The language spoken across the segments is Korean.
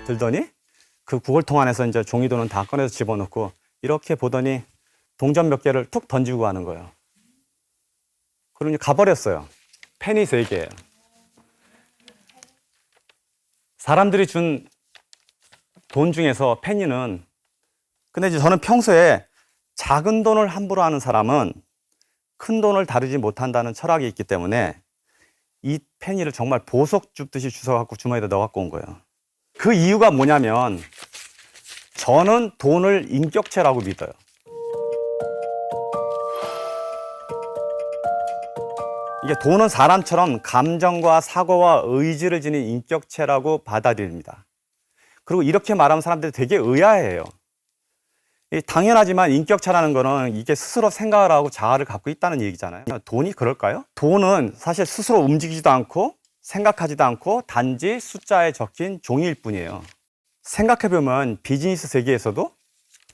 들더니 그 구걸통 안에서 이제 종이돈은 다 꺼내서 집어넣고 이렇게 보더니 동전 몇 개를 툭 던지고 가는 거예요. 그러니 가버렸어요. 펜이 3개예요. 사람들이 준 돈 중에서 펜이는, 근데 이제 저는 평소에 작은 돈을 함부로 하는 사람은 큰 돈을 다루지 못한다는 철학이 있기 때문에 이 펜이를 정말 보석 줍듯이 주워갖고 주머니에다 넣어갖고 온 거예요. 그 이유가 뭐냐면 저는 돈을 인격체라고 믿어요. 이게 돈은 사람처럼 감정과 사고와 의지를 지닌 인격체라고 받아들입니다. 그리고 이렇게 말하면 사람들이 되게 의아해요. 당연하지만 인격체라는 거는 이게 스스로 생각을 하고 자아를 갖고 있다는 얘기잖아요. 돈이 그럴까요? 돈은 사실 스스로 움직이지도 않고 생각하지도 않고 단지 숫자에 적힌 종이일 뿐이에요. 생각해보면 비즈니스 세계에서도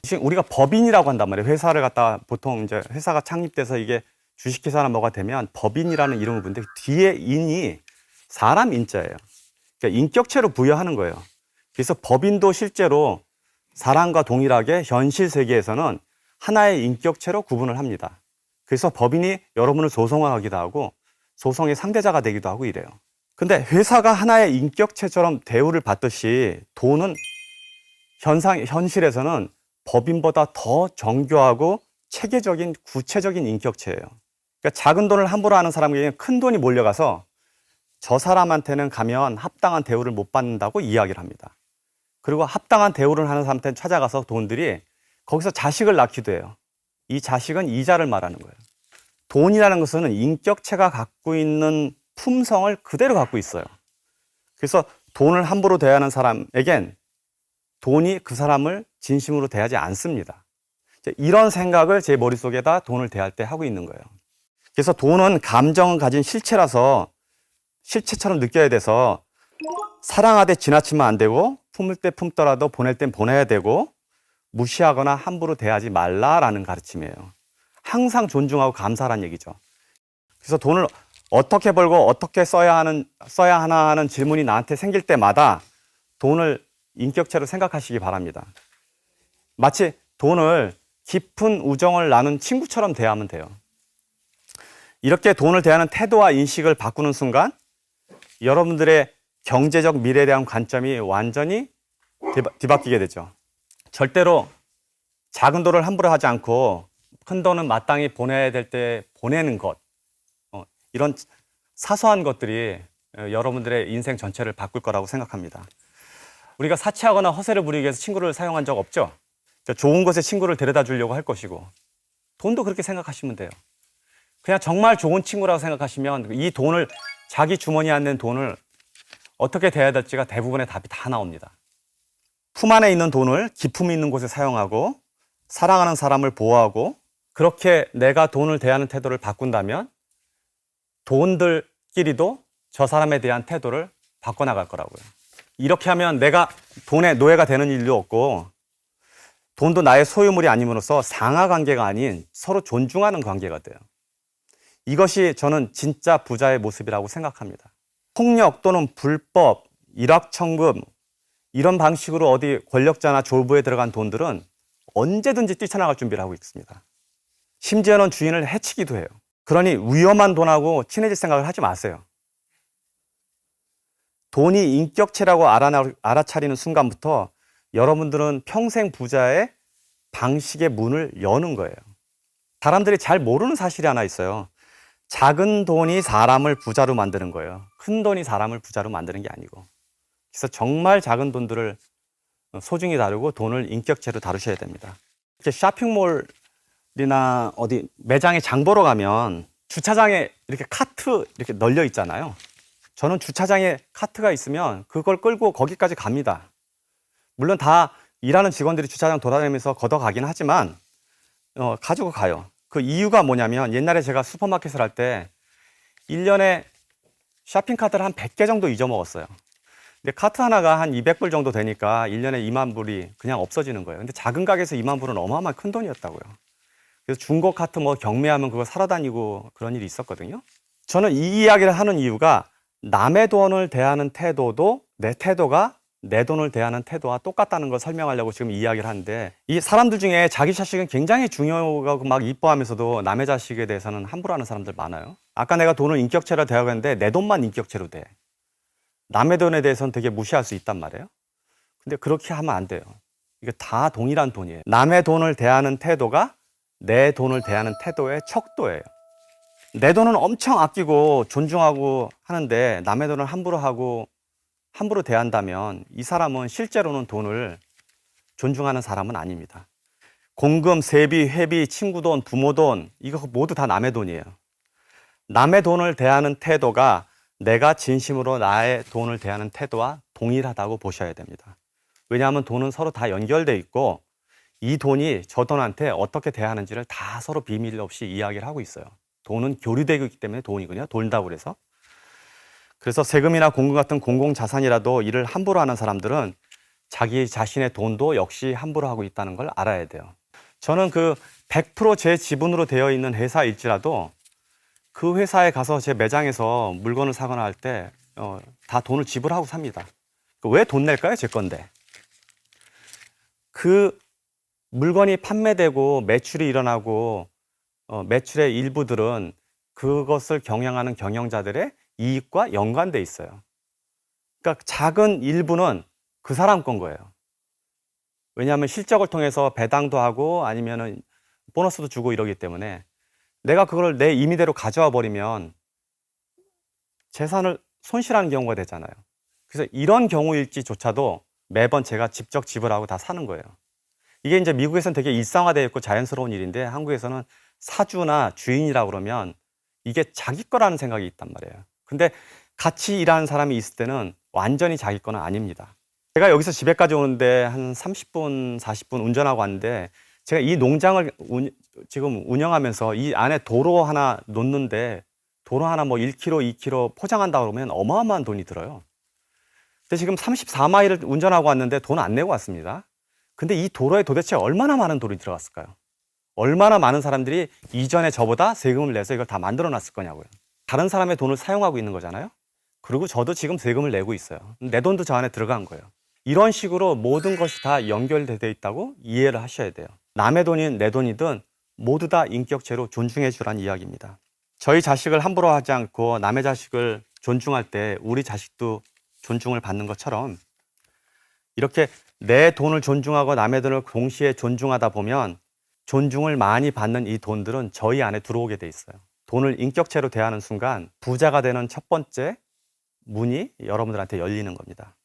지금 우리가 법인이라고 한단 말이에요. 회사를 갖다가 보통 이제 회사가 창립돼서 이게 주식회사나 뭐가 되면 법인이라는 이름을 부르는데 뒤에 인이 사람 인자예요. 그러니까 인격체로 부여하는 거예요. 그래서 법인도 실제로 사람과 동일하게 현실 세계에서는 하나의 인격체로 구분을 합니다. 그래서 법인이 여러분을 소송하기도 하고 소송의 상대자가 되기도 하고 이래요. 근데 회사가 하나의 인격체처럼 대우를 받듯이 돈은 현실에서는 법인보다 더 정교하고 체계적인 구체적인 인격체예요. 그러니까 작은 돈을 함부로 하는 사람에게는 큰 돈이 몰려가서 저 사람한테는 가면 합당한 대우를 못 받는다고 이야기를 합니다. 그리고 합당한 대우를 하는 사람한테 찾아가서 돈들이 거기서 자식을 낳기도 해요. 이 자식은 이자를 말하는 거예요. 돈이라는 것은 인격체가 갖고 있는 품성을 그대로 갖고 있어요. 그래서 돈을 함부로 대하는 사람에겐 돈이 그 사람을 진심으로 대하지 않습니다. 이런 생각을 제 머릿속에다 돈을 대할 때 하고 있는 거예요. 그래서 돈은 감정을 가진 실체라서 실체처럼 느껴야 돼서 사랑하되 지나치면 안 되고 품을 때 품더라도 보낼 땐 보내야 되고 무시하거나 함부로 대하지 말라라는 가르침이에요. 항상 존중하고 감사하라는 얘기죠. 그래서 돈을 어떻게 벌고 어떻게 써야 하나 하는 질문이 나한테 생길 때마다 돈을 인격체로 생각하시기 바랍니다. 마치 돈을 깊은 우정을 나눈 친구처럼 대하면 돼요. 이렇게 돈을 대하는 태도와 인식을 바꾸는 순간 여러분들의 경제적 미래에 대한 관점이 완전히 뒤바뀌게 되죠. 절대로 작은 돈을 함부로 하지 않고 큰 돈은 마땅히 보내야 될 때 보내는 것, 이런 사소한 것들이 여러분들의 인생 전체를 바꿀 거라고 생각합니다. 우리가 사치하거나 허세를 부리기 위해서 친구를 사용한 적 없죠? 좋은 곳에 친구를 데려다 주려고 할 것이고 돈도 그렇게 생각하시면 돼요. 그냥 정말 좋은 친구라고 생각하시면 이 돈을, 자기 주머니에 앉는 돈을 어떻게 대해야 될지가 대부분의 답이 다 나옵니다. 품 안에 있는 돈을 기품 있는 곳에 사용하고 사랑하는 사람을 보호하고 그렇게 내가 돈을 대하는 태도를 바꾼다면 돈들끼리도 저 사람에 대한 태도를 바꿔나갈 거라고요. 이렇게 하면 내가 돈의 노예가 되는 일도 없고 돈도 나의 소유물이 아님으로써 상하관계가 아닌 서로 존중하는 관계가 돼요. 이것이 저는 진짜 부자의 모습이라고 생각합니다. 폭력 또는 불법, 일확천금 이런 방식으로 어디 권력자나 졸부에 들어간 돈들은 언제든지 뛰쳐나갈 준비를 하고 있습니다. 심지어는 주인을 해치기도 해요. 그러니 위험한 돈하고 친해질 생각을 하지 마세요. 돈이 인격체라고 알아차리는 순간부터 여러분들은 평생 부자의 방식의 문을 여는 거예요. 사람들이 잘 모르는 사실이 하나 있어요. 작은 돈이 사람을 부자로 만드는 거예요. 큰 돈이 사람을 부자로 만드는 게 아니고. 그래서 정말 작은 돈들을 소중히 다루고 돈을 인격체로 다루셔야 됩니다. 이렇게 쇼핑몰이나 어디 매장에 장 보러 가면 주차장에 이렇게 카트 이렇게 널려 있잖아요. 저는 주차장에 카트가 있으면 그걸 끌고 거기까지 갑니다. 물론 다 일하는 직원들이 주차장 돌아다니면서 걷어가긴 하지만 가지고 가요. 그 이유가 뭐냐면 옛날에 제가 슈퍼마켓을 할 때 1년에 쇼핑카드를 한 100개 정도 잊어먹었어요. 근데 카트 하나가 한 200불 정도 되니까 1년에 2만 불이 그냥 없어지는 거예요. 근데 작은 가게에서 2만 불은 어마어마한 큰 돈이었다고요. 그래서 중고 카트 뭐 경매하면 그거 사러 다니고 그런 일이 있었거든요. 저는 이 이야기를 하는 이유가 남의 돈을 대하는 태도도 내 태도가 내 돈을 대하는 태도와 똑같다는 걸 설명하려고 지금 이야기를 하는데, 이 사람들 중에 자기 자식은 굉장히 중요하고 막 이뻐하면서도 남의 자식에 대해서는 함부로 하는 사람들 많아요. 아까 내가 돈을 인격체로 대하는데 내 돈만 인격체로 대. 남의 돈에 대해서는 되게 무시할 수 있단 말이에요. 근데 그렇게 하면 안 돼요. 이게 다 동일한 돈이에요. 남의 돈을 대하는 태도가 내 돈을 대하는 태도의 척도예요. 내 돈은 엄청 아끼고 존중하고 하는데 남의 돈을 함부로 하고 함부로 대한다면 이 사람은 실제로는 돈을 존중하는 사람은 아닙니다. 공금, 세비, 회비, 친구 돈, 부모 돈, 이거 모두 다 남의 돈이에요. 남의 돈을 대하는 태도가 내가 진심으로 나의 돈을 대하는 태도와 동일하다고 보셔야 됩니다. 왜냐하면 돈은 서로 다 연결돼 있고 이 돈이 저 돈한테 어떻게 대하는지를 다 서로 비밀 없이 이야기를 하고 있어요. 돈은 교류되고 있기 때문에 돈이거든요. 돈다고 그래서. 그래서 세금이나 공금 같은 공공자산이라도 이를 함부로 하는 사람들은 자기 자신의 돈도 역시 함부로 하고 있다는 걸 알아야 돼요. 저는 그 100% 제 지분으로 되어 있는 회사일지라도 그 회사에 가서 제 매장에서 물건을 사거나 할 때 다 돈을 지불하고 삽니다. 왜 돈 낼까요? 제 건데. 그 물건이 판매되고 매출이 일어나고 매출의 일부들은 그것을 경영하는 경영자들의 이익과 연관돼 있어요. 그러니까 작은 일부는 그 사람 건 거예요. 왜냐하면 실적을 통해서 배당도 하고 아니면은 보너스도 주고 이러기 때문에 내가 그걸 내 임의대로 가져와 버리면 재산을 손실하는 경우가 되잖아요. 그래서 이런 경우일지조차도 매번 제가 직접 지불하고 다 사는 거예요. 이게 이제 미국에서는 되게 일상화되어 있고 자연스러운 일인데 한국에서는 사주나 주인이라고 그러면 이게 자기 거라는 생각이 있단 말이에요. 근데 같이 일하는 사람이 있을 때는 완전히 자기 거는 아닙니다. 제가 여기서 집에까지 오는데 한 30분, 40분 운전하고 왔는데 제가 이 농장을 지금 운영하면서 이 안에 도로 하나 놓는데 도로 하나 뭐 1km, 2km 포장한다 그러면 어마어마한 돈이 들어요. 근데 지금 34마일을 운전하고 왔는데 돈 안 내고 왔습니다. 근데 이 도로에 도대체 얼마나 많은 돈이 들어갔을까요? 얼마나 많은 사람들이 이전에 저보다 세금을 내서 이걸 다 만들어 놨을 거냐고요. 다른 사람의 돈을 사용하고 있는 거잖아요. 그리고 저도 지금 세금을 내고 있어요. 내 돈도 저 안에 들어간 거예요. 이런 식으로 모든 것이 다 연결되어 있다고 이해를 하셔야 돼요. 남의 돈이든 내 돈이든 모두 다 인격체로 존중해 주라는 이야기입니다. 저희 자식을 함부로 하지 않고 남의 자식을 존중할 때 우리 자식도 존중을 받는 것처럼 이렇게 내 돈을 존중하고 남의 돈을 동시에 존중하다 보면 존중을 많이 받는 이 돈들은 저희 안에 들어오게 돼 있어요. 돈을 인격체로 대하는 순간 부자가 되는 첫 번째 문이 여러분들한테 열리는 겁니다.